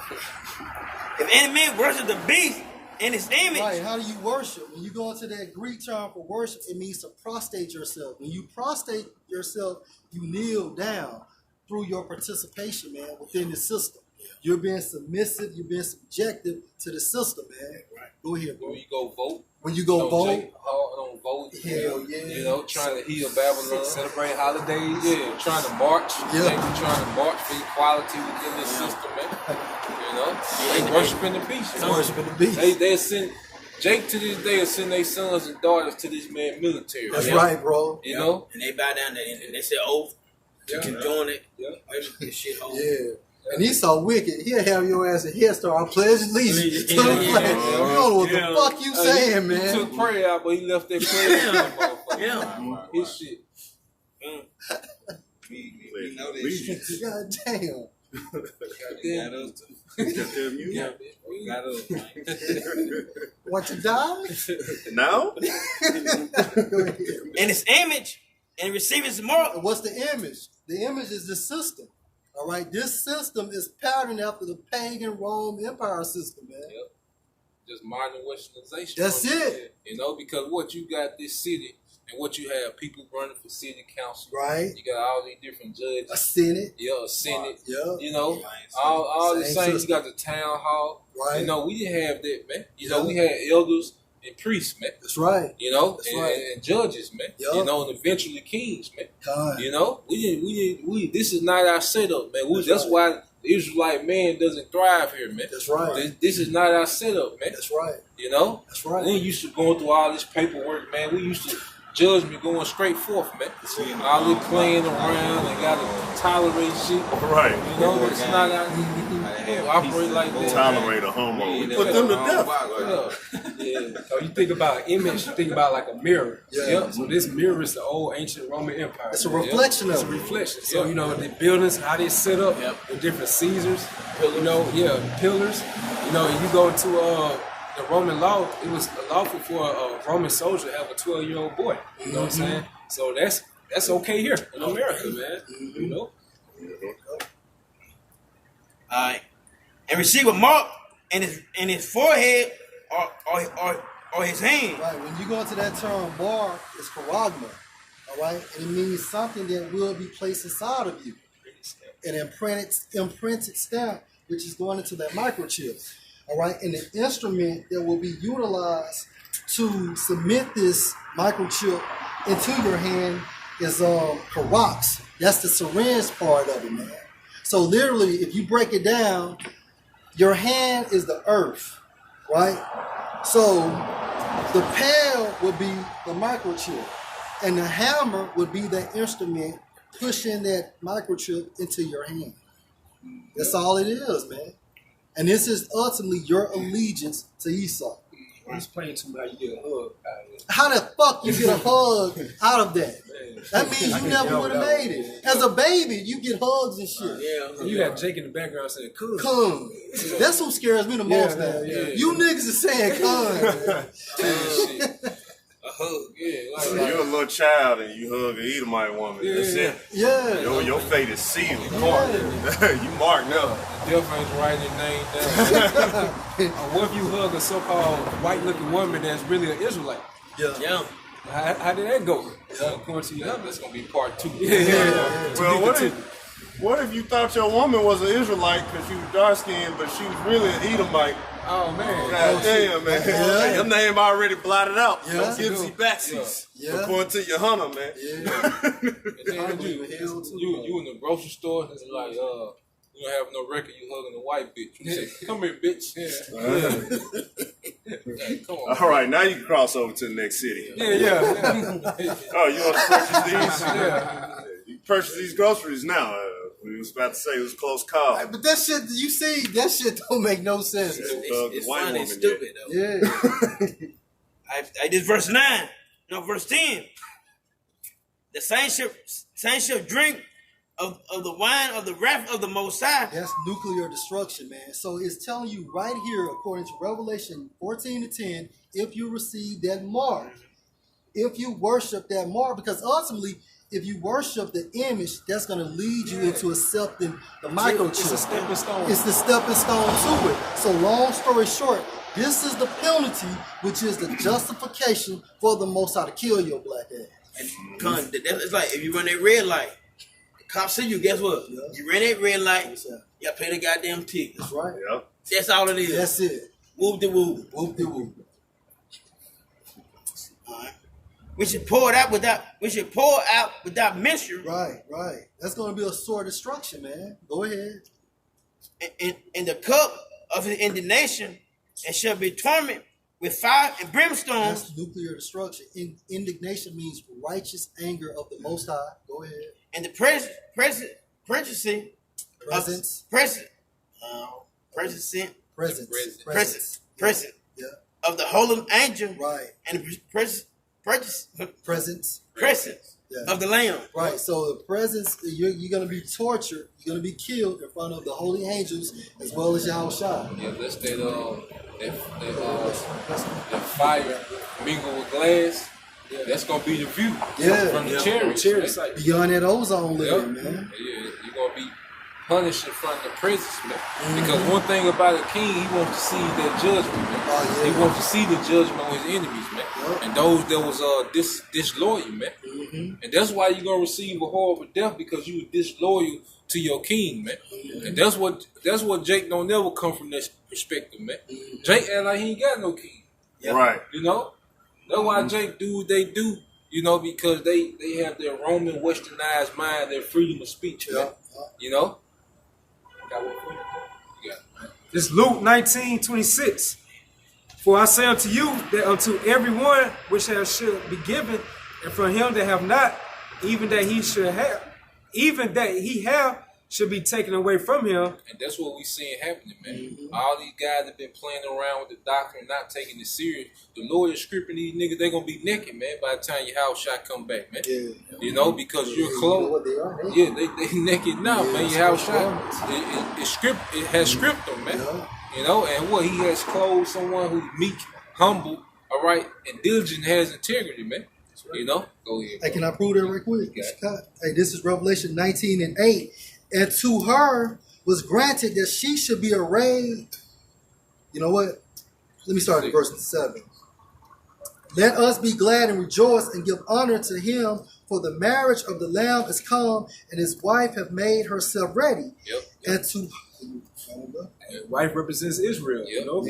If any man worship the beast in his image, Right, how do you worship? When you go into that Greek term for worship, it means to prostrate yourself. When you prostrate yourself, you kneel down through your participation, man, within the system. You're being submissive, you're being subjective to the system, man. Right. Go ahead, bro. When you go vote. When you go vote. Jake Hall don't vote. Hell yeah. You know, trying to heal Babylon. Celebrate holidays. Yeah, trying to march. Yeah. They be trying to march for equality within this system, man. You know, they worshiping the beast. It's worshiping the beast. They send Jake to this day will send their sons and daughters to this man military. That's man. right, bro. You know, and they bow down and they say oath to join it. Yeah. This shit hold. Yeah. And he's so wicked, he'll have your ass a head start. I pledge allegiance to the flag. You don't know what the fuck you saying, he man. took prayer out, but he left that prayer in that motherfucker. Yeah. His shit. We know this shit. God damn. Got us too. Goddamn you. Yeah, Got us, man. Want to die? Now? In his image and receive his moral. What's the image? The image is the system. All right, this system is patterned after the pagan Rome Empire system, man. Yep. Just modern westernization. That's it. You know, because what you got this city and what you have people running for city council. Right? You got all these different judges. A Senate. Yeah, a Senate. Yeah. You know, all the Same same. You system. got the town hall. Right. You know, we didn't have that, man. You know, we had elders and priests, man. That's right. You know, That's and, right. and judges, man. Yup. You know, and eventually kings, man. God. You know, this is not our setup, man. That's right. why the Israelite man doesn't thrive here, man. That's right. This is not our setup, man. That's right. You know? That's right. We ain't used to going through all this paperwork, man. We used to judgment going straight forth, man. All this playing around and gotta tolerate shit. Right. You know, it's not our operate like that. Tolerate a homo. We Yeah, put them to death. Yeah. So you think about image, you think about like a mirror. Yeah. So this mirror is the old ancient Roman Empire. It's a reflection It's a of it. reflection. So you know the buildings, how they set up, the different Caesars, you know, pillars. You know, you go to the Roman law, it was lawful for a Roman soldier to have a 12-year-old boy. You know what I'm saying? So that's okay here in America, man. You know. Alright. And receive a mark in his forehead or his hand. Right. When you go into that term bar, it's charagma. All right. And it means something that will be placed inside of you. An imprinted stamp, which is going into that microchip. All right. And the instrument that will be utilized to submit this microchip into your hand is charax. That's the syringe part of it, man. So literally, if you break it down, your hand is the earth, right? So the pail would be the microchip, and the hammer would be that instrument pushing that microchip into your hand. That's all it is, man. And this is ultimately your allegiance to Esau. Explain to me how you get a hug out of it. How the fuck you get a hug out of that? That means you never would have made it. As a baby, you get hugs and shit. Yeah. And you got Jake in the background saying, "Cool." Come. That's what scares me the most now. You niggas are saying come. A hug. Yeah, So like you're a little child and you hug an Edomite woman. That's it. Yeah. Your fate is sealed. Marked. You marked now. death ain't writing their name down. What if you hug a so-called white-looking woman that's really an Israelite? Yeah. How did that go? According to you, that's gonna be part 2. Well, what if you thought your woman was an Israelite because she was dark skinned, but she was really an Edomite? Oh man. God damn, man. Yeah. Your name already blotted out. Yeah. No Gibbsy Backsies. Yeah. According to your hunter, man. And then you in the grocery store, it's like, you don't have no record, you hugging a white bitch. You say, come here, bitch. Like, come on. All right, now you can cross over to the next city. Yeah. Oh, you want to purchase these? You purchase these groceries now. We was about to say it was a close call. But that shit, you see, that shit don't make no sense. It's white funny and woman stupid, though. Yeah. I did verse 9. No, verse 10. The saints shall drink of the wine of the wrath of the Most High. That's nuclear destruction, man. So it's telling you right here, according to Revelation 14:10, if you receive that mark, if you worship that mark, because ultimately, if you worship the image, that's going to lead you into accepting the microchip. It's a stepping stone. It's the stepping stone to it. So long story short, this is the penalty, which is the justification for the Most High to kill your black ass. And it's like if you run that red light, the cops see you. Guess what? Yeah. You ran that red light. You got to pay the goddamn ticket. That's right. Yep. That's all it is. That's it. Whoop de whoop. Whoop de whoop. All right. We should pour it out without mention. Right, right. That's going to be a sore destruction, man. Go ahead. In the cup of his indignation, and shall be tormented with fire and brimstone. That's nuclear destruction. Indignation means righteous anger of the Most High. Go ahead. And the presence Presence. Yeah. Of the holy angel. Right. And the presence. Yeah. Of the Lamb. Right. So the presence, you're going to be tortured. You're going to be killed in front of the holy angels as well as Yahweh Shai. Yeah, that's that fire mingled with glass. Yeah. That's gonna be the view from the chariots. Beyond that ozone layer, man. Yeah, you're gonna be punished in front of the presence, man. Because one thing about a king, he wants to see that judgment, man. He wants to see the judgment on his enemies, man. And those that was disloyal, man. And that's why you're gonna receive a horrible death, because you were disloyal to your king, man. And that's what Jake don't never come from that perspective, man. Jake act like he ain't got no king. Right. You know? That's why Jake do what they do, you know, because they have their Roman westernized mind, their freedom of speech, man. You know? Got one for you? Yeah. It's Luke 19:26. For I say unto you that unto everyone which should be given, and from him that have not, even that he have should be taken away from him. And that's what we seeing happening, man. All these guys have been playing around with the doctrine, not taking it serious. The lawyer scripting these niggas, they gonna be naked, man, by the time your house shot come back, man. You know, because you're clothed. They naked now, man. Your house shot. It has script them, man. You know, and what he has clothed someone who's meek, humble, all right, and diligent, has integrity, man. You know, go ahead. Hey, can I prove that right quick? Hey, this is Revelation 19:8. And to her was granted that she should be arrayed. You know what? Let me start at verse 7. Let us be glad and rejoice and give honor to him, for the marriage of the Lamb is come, and his wife have made herself ready. And to wife represents Israel, you know,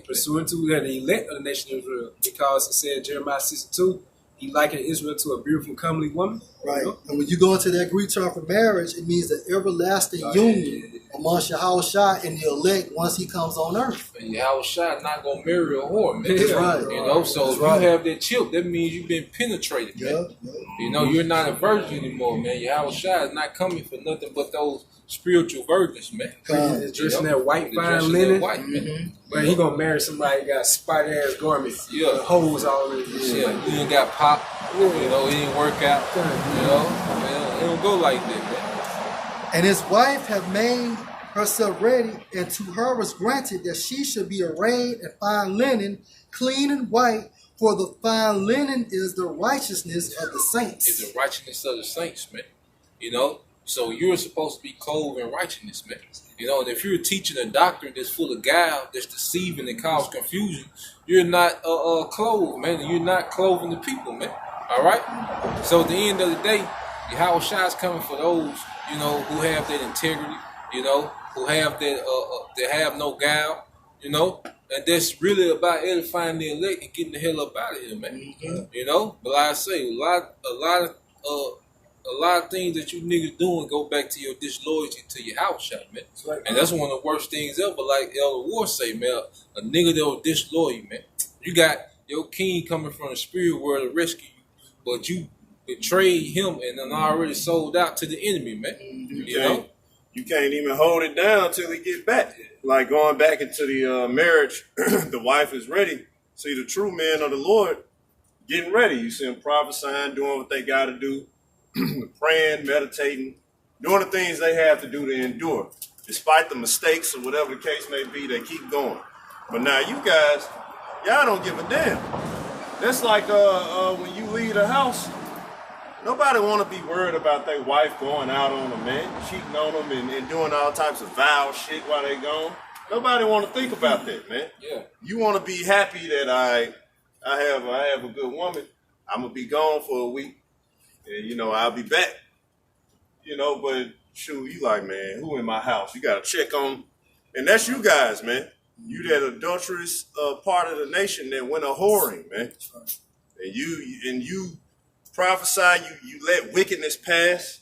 pursuant to the elect of the nation of Israel, because it said Jeremiah 62. He likened Israel to a beautiful, comely woman. Right. You know? And when you go into that Greek term for marriage, it means the everlasting union amongst Yahweh Shai and the elect once he comes on earth. And Yahweh Shai not going to marry a whore, man. That's right. You know, so if you have that chip, that means you've been penetrated, man. You know, you're not a virgin anymore, man. Yahweh Shai is not coming for nothing but those spiritual virgins, man. He's dressing that white fine linen. But he gonna marry somebody that got spider ass garments, holes all in his shit. You ain't got pop, you know, it didn't work out. You know, it don't go like that, man. And his wife have made herself ready, and to her was granted that she should be arrayed in fine linen, clean and white, for the fine linen is the righteousness of the saints. It's the righteousness of the saints, man. You know? So you're supposed to be clothed in righteousness, man. You know, and if you're teaching a doctrine that's full of guile, that's deceiving and cause confusion, you're not clothed, man. You're not clothing the people, man. All right? So at the end of the day, Yahweh Shai is coming for those, you know, who have that integrity, you know, who have that have no guile, you know, and that's really about edifying the elect and getting the hell up out of here, man. You know, but like I say, a lot of things that you niggas doing go back to your disloyalty to your house shot, man. And that's one of the worst things ever. Like Elder War say, man, a nigga that was disloyal, man. You got your king coming from the spirit world to rescue you, but you betrayed him and then already sold out to the enemy, man. You know? You can't even hold it down till he get back. Like going back into the marriage, the wife is ready. See, the true men of the Lord getting ready. You see them prophesying, doing what they got to do, praying, meditating, doing the things they have to do to endure. Despite the mistakes or whatever the case may be, they keep going. But now you guys, y'all don't give a damn. That's like when you leave the house, nobody want to be worried about their wife going out on them, man, cheating on them and doing all types of vile shit while they gone. Nobody want to think about that, man. Yeah. You want to be happy that I have a good woman. I'm gonna be gone for a week, and I'll be back. But shoot, you like, man, who in my house? You gotta check on, and that's you guys, man. You that adulterous part of the nation that went a whoring, man. And you prophesy, you let wickedness pass.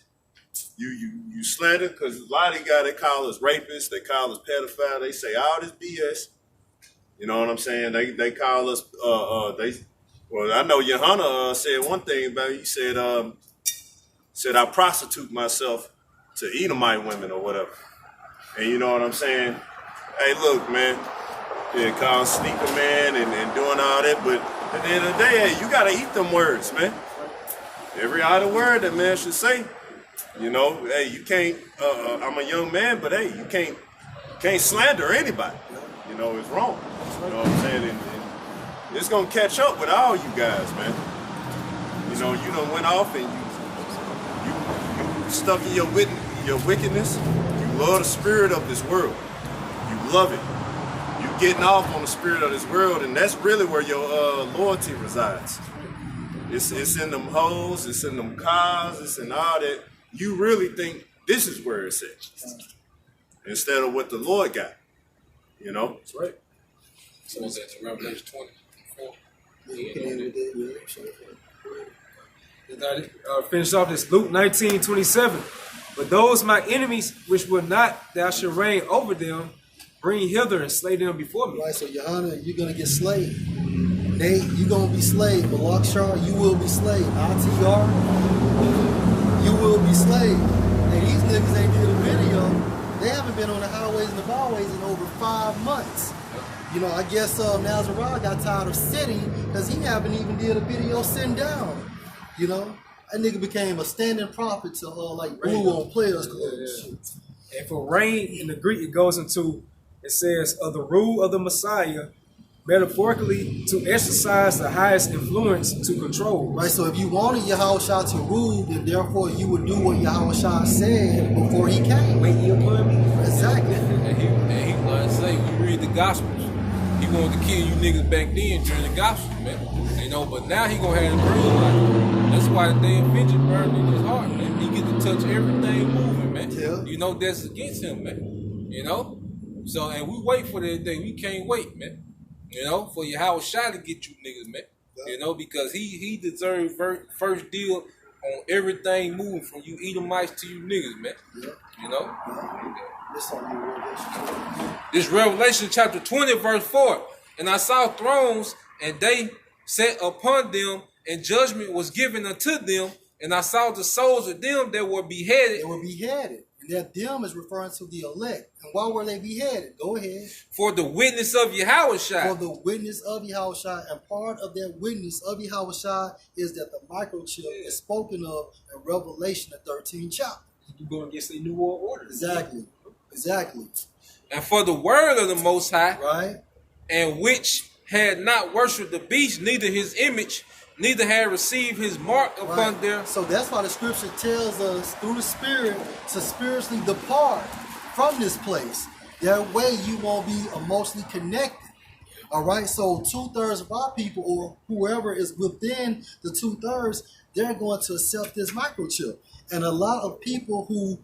You slander, because a lot of these guys, they call us rapists, they call us pedophiles, they say all this BS. You know what I'm saying? They call us well, I know Johanna said one thing about it. He said I prostitute myself to Edomite women or whatever. And you know what I'm saying? Hey, look, man, call sneaker man and doing all that, but at the end of the day, hey, you gotta eat them words, man. Every other word that man should say. Hey, you can't. I'm a young man, but hey, you can't slander anybody. It's wrong. You know what I'm saying? And it's gonna catch up with all you guys, man. You done went off and you stuck in your wickedness. You love the spirit of this world. You love it. You getting off on the spirit of this world, and that's really where your loyalty resides. It's in them hoes, it's in them cars, it's in all that. You really think this is where it's at, instead of what the Lord got. That's right. So was that Revelation 24? Finish off this Luke 19:27. But those my enemies which will not thou shalt reign over them, bring hither and slay them before me. Right, so Johanna, you're gonna get slayed. Nate, you're gonna be slayed. Balakshar, you will be slayed. ITR, you will be slayed. And these niggas ain't did a video. They haven't been on the highways and the byways in over 5 months. I guess Nazarah got tired of sitting because he haven't even did a video sitting down. That nigga became a standing prophet to Blue on Players Club. And for reign in the Greek, it goes into, it says, of the rule of the Messiah, metaphorically, to exercise the highest influence to control. Right, so if you wanted Yahushua to rule, then therefore you would do what Yahushua said before he came. Wait, you upon me? Exactly. And he like to say, we read the Gospels. He wanted to kill you niggas back then during the Gospels, man. But now he gonna have the green light. That's why the damn vengeance burned in his heart, man. He get to touch everything moving, man. Yeah. That's against him, man. So, and we wait for that day. We can't wait, man. For Yahushua to get you niggas, man. Because he deserved first deal on everything moving from you Edomites to you niggas, man. This Revelation chapter 20, verse 4. And I saw thrones, and they sat upon them, and judgment was given unto them. And I saw the souls of them that were beheaded. They were beheaded. And that them is referring to the elect. And why were they beheaded? Go ahead. For the witness of Yahushua. For the witness of Yahushua. And part of that witness of Yahushua is that the microchip is spoken of in Revelation, the 13th chapter. You go against the New World Order. Exactly. And for the word of the Most High. Right. And which had not worshipped the beast, neither his image, neither had received his mark upon their. So that's why the scripture tells us through the Spirit to spiritually depart from this place. That way you won't be emotionally connected. All right. So 2/3 of our people, or whoever is within the 2/3, they're going to accept this microchip. And a lot of people who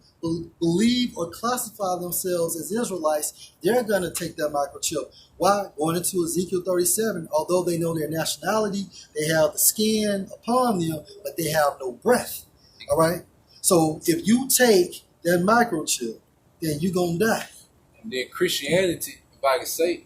believe or classify themselves as Israelites, they're going to take that microchip. Why? Going into Ezekiel 37, although they know their nationality, they have the skin upon them, but they have no breath. All right? So if you take that microchip, then you're going to die. And then Christianity, if I can say,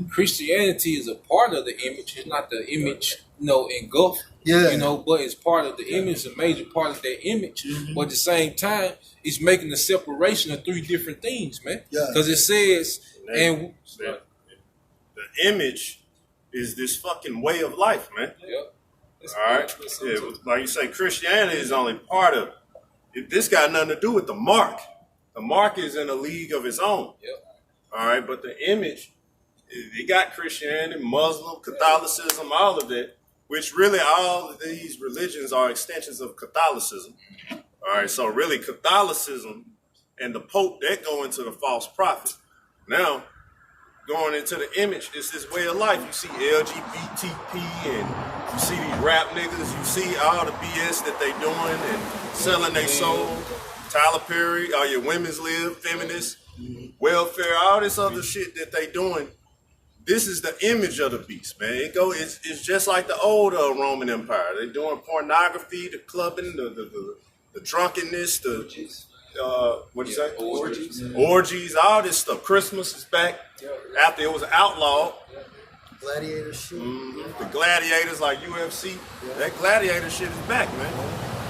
Christianity is a part of the image. It's not the image, engulfed. Yeah. But it's part of the image, a major part of that image. But at the same time, it's making the separation of 3 different things, man. Yeah. Because it says, the image is this fucking way of life, man. Yep. All right. Yeah, like you say, Christianity is only part of it. This got nothing to do with the mark. The mark is in a league of its own. Yep. All right, but the image, it got Christianity, Muslim, Catholicism, all of that, which really all of these religions are extensions of Catholicism. All right, so really Catholicism and the Pope, that go into the false prophet. Now, going into the image, it's this way of life. You see LGBTP and you see these rap niggas, you see all the BS that they doing and selling their soul. Tyler Perry, all your women's lib, feminists, welfare, all this other shit that they doing. This is the image of the beast, man. It's just like the old Roman Empire. They doing pornography, the clubbing, the drunkenness, what'd you say? Orgies, all this stuff. Christmas is back after it was outlawed. Gladiator shit. The gladiators like UFC, that gladiator shit is back, man.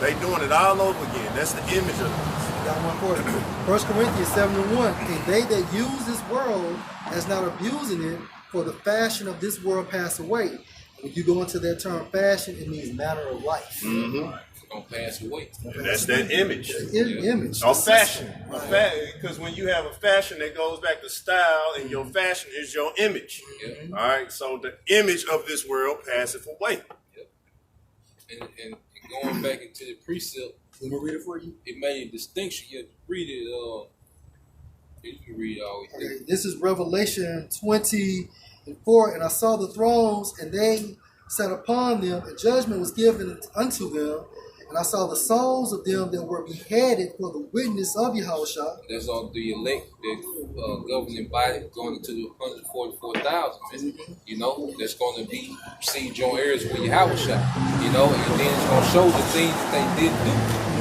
They doing it all over again. That's the image of it. Got one for you. 1 Corinthians 7:1. And they that use this world as not abusing it, for the fashion of this world pass away. When you go into that term fashion, it means manner of life. It's gonna pass away. And that's that image. Image. Or fashion. Because when you have a fashion that goes back to style, and your fashion is your image. All right. So the image of this world passeth away. And going back into the precept, Let me read it for you. it made a distinction. You have to read it. You can read it all. Okay, this is Revelation 20:4. And I saw the thrones, and they sat upon them, and judgment was given unto them. And I saw the souls of them that were beheaded for the witness of Yahushua. That's all the elect, the governing body going into the 144,000. You know, that's going to be see joint heirs with Yahushua. You know, and then it's going to show the things that they didn't do.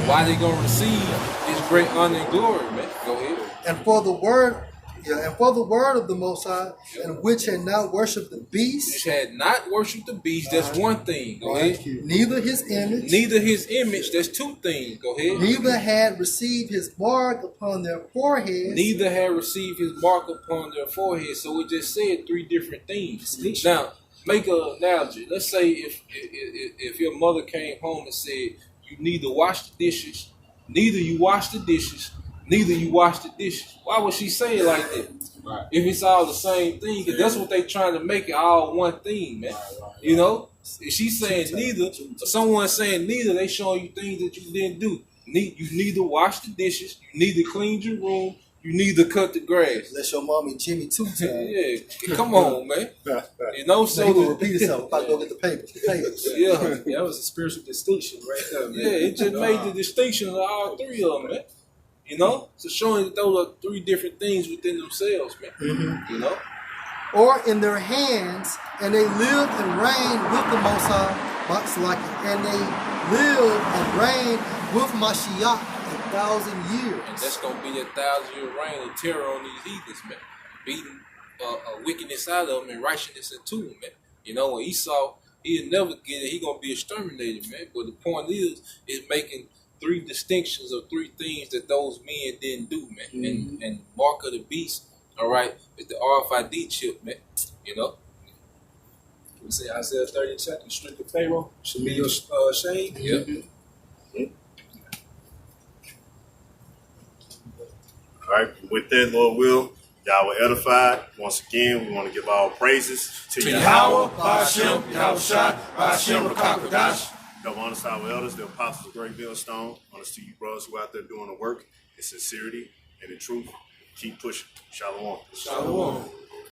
Why they going to receive this great honor and glory, man. Go ahead. And for the word of the Most High, and which had not worshipped the beast, Which had not worshipped the beast. That's one thing. Go ahead. neither his image, Neither his image. That's two things. Go ahead. neither had received his mark upon their foreheads. Neither had received his mark upon their forehead. So it just said three different things. Now, make an analogy. Let's say if your mother came home and said, you neither wash the dishes, neither you wash the dishes, neither you wash the dishes. Why would she say it like that? Right. If it's all the same thing, because that's what they trying to make it all one thing, man. You know? If she's saying neither, or someone saying neither, they showing you things that you didn't do. You neither wash the dishes, you neither cleaned your room, you neither cut the grass. Unless your mommy Jimmy two times. Yeah, come on, man. You know, So he so will repeat himself if I go get the papers. yeah, That was a spiritual distinction right there, man. yeah, it just made the distinction of all three of them, man. You know, so showing that those are three different things within themselves, man. You know, Or in their hands, and they lived and reigned with the Most High, and they lived and reigned with Mashiach 1,000 years. and that's gonna be a 1,000-year reign of terror on these heathens, man. Beating wickedness out of them and righteousness into them, man. You know, when Esau, he'll never get it. He gonna be exterminated, man. But the point is making three distinctions of three things that those men didn't do, man. And mark of the beast, all right, is the RFID chip, man. You know. We say Isaiah 30 chapter, strength of Pharaoh should be your shame. Yeah. All right. With that, Lord will, y'all were edified. Once again, we want to give all praises to Yahweh, Ba'ashem, Yahushua, Ba'ashem, Rakakadash. Double honors to our elders, the apostles of Great Millstone. Honors to you brothers who are out there doing the work in sincerity and in truth. Keep pushing. Shalom. Shalom.